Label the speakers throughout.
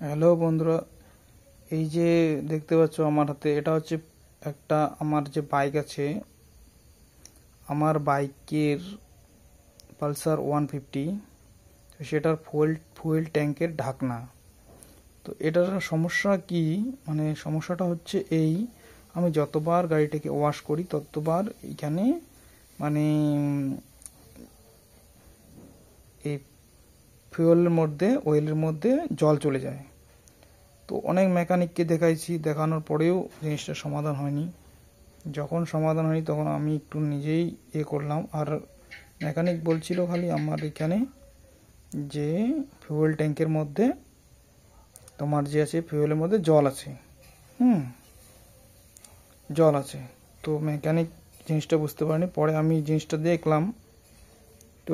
Speaker 1: Hello বন্ধুরা, এই যে দেখতে পাচ্ছ আমার হাতে, এটা হচ্ছে একটা আমার যে বাইক আছে, আমার বাইকের পালসার 150, তো সেটার ফুয়েল ট্যাঙ্কের ঢাকনা। তো এটার সমস্যা কি, মানে সমস্যাটা হচ্ছে এই, আমি যতবার গাড়িটাকে ওয়াশ করি ততবার এখানে মানে এই ফুয়েলের মধ্যে, অয়েলের মধ্যে জল চলে যায়। তো অনেক মেকানিককে দেখাইছি, দেখানোর পরেও জিনিসটা সমাধান হয়নি। যখন সমাধান হয়নি তখন আমি একটু নিজেই করলাম, আর মেকানিক বলছিল খালি আমার এখানে যে ফুয়েল ট্যাঙ্কের মধ্যে তোমার যে আছে, ফুয়েলের মধ্যে জল আছে, জল আছে। তো মেকানিক জিনিসটা বুঝতে পারেনি, পরে আমি জিনিসটা দেখলাম। তো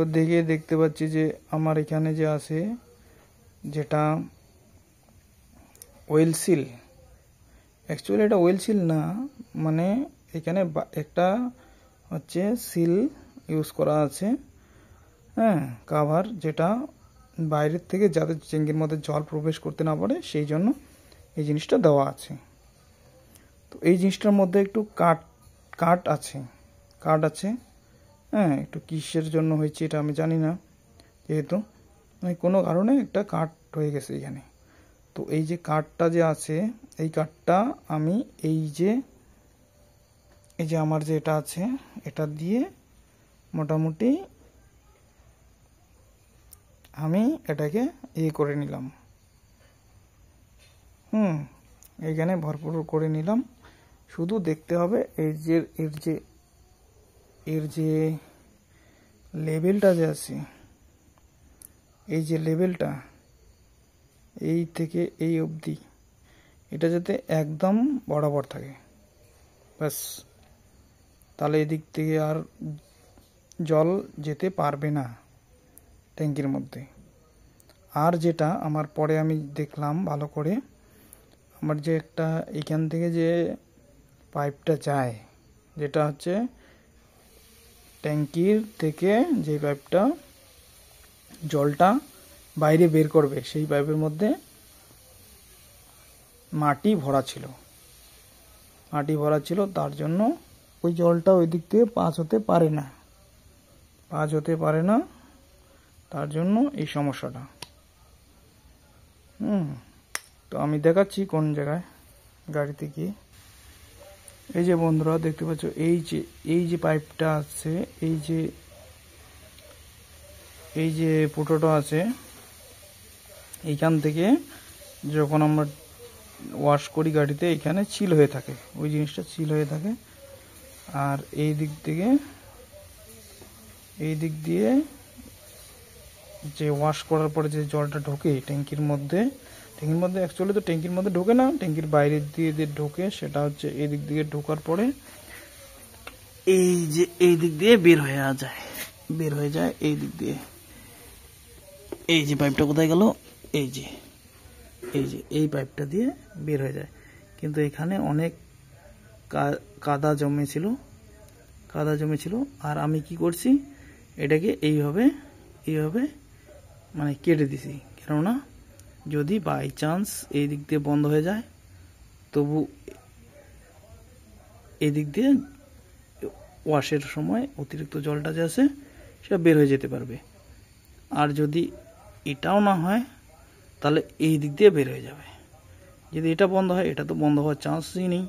Speaker 1: দেখতে পাচ্ছি যে আমার এখানে যে আছে, যেটা ওয়েল সিল, অ্যাকচুয়ালি এটা ওয়েল সিল না, মানে এখানে একটা হচ্ছে সিল ইউজ করা আছে, কাভার, যেটা বাইরের থেকে যাতে ট্যাঙ্কির মধ্যে জল প্রবেশ করতে না পারে সেই জন্য এই জিনিসটা দেওয়া আছে। তো এই জিনিসটার মধ্যে একটু কাট আছে, একটু কিসের জন্য হয়েছে এটা আমি জানি না, যেহেতু কোনো কারণে একটা কাট হয়ে গেছে এখানে। তো এই যে কাঠটা যে আছে, এই কাঠটা আমি এই যে আমার যে এটা আছে, এটা দিয়ে মোটামুটি আমি এটাকে করে নিলাম, এইখানে ভরপুর করে নিলাম। শুধু দেখতে হবে এর যে লেভেলটা যে আছে, এই যে লেভেলটা এই থেকে এই অবধি, এটা যাতে একদম বরাবর থাকে, ব্যাস। তাহলে এদিক থেকে আর জল যেতে পারবে না ট্যাঙ্কির মধ্যে। আর যেটা আমার পরে আমি দেখলাম ভালো করে, আমার যে একটা এখান থেকে যে পাইপটা যায়, যেটা হচ্ছে ট্যাঙ্কির থেকে যে পাইপটা জলটা বাইরে বের করবে, সেই পাইপের মধ্যে মাটি ভরা ছিল, তার জন্য ওই জলটা ওই দিক থেকে পাস হতে পারে না, তার জন্য এই সমস্যাটা। তো আমি দেখাচ্ছি কোন জায়গায় গাড়িতে গিয়ে। এই যে বন্ধুরা দেখতে পাচ্ছ, এই যে পাইপটা আছে, এই যে ফুটোটা আছে, এইখান থেকে যখন আমরা ওয়াশ করি গাড়িতে, এখানে চিল হয়ে থাকে, ওই জিনিসটা চিল হয়ে থাকে। আর এই দিক দিয়ে যে ওয়াশ করার পরে যে জলটা ঢোকে ট্যাঙ্কির মধ্যে অ্যাকচুয়ালি তো ট্যাঙ্কির মধ্যে ঢোকে না, ট্যাঙ্কির বাইরে দিয়ে ঢোকে, সেটা হচ্ছে এই দিক দিয়ে ঢোকার পরে এই দিক দিয়ে বের হয়ে যায় এই দিক দিয়ে। এই যে পাইপটা কোথায় গেল, এই যে এই পাইপটা দিয়ে বের হয়ে যায়। কিন্তু এখানে অনেক কাদা জমেছিল, আর আমি কি করছি, এটাকে এইভাবে মানে কেটে দিছি, কেননা যদি বাই চান্স এই দিক দিয়ে বন্ধ হয়ে যায়, তবু এই দিক দিয়ে ওয়াশের সময় অতিরিক্ত জলটা যে আছে সেটা বের হয়ে যেতে পারবে। আর যদি এটাও না হয়, তাহলে এই দিক দিয়ে বের হয়ে যাবে। যদি এটা বন্ধ হয়, এটা তো বন্ধ হওয়ার চান্সই নেই,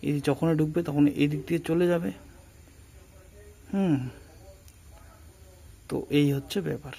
Speaker 1: এই যখনই ঢুকবে তখন এই দিক দিয়ে চলে যাবে। তো এই হচ্ছে ব্যাপার।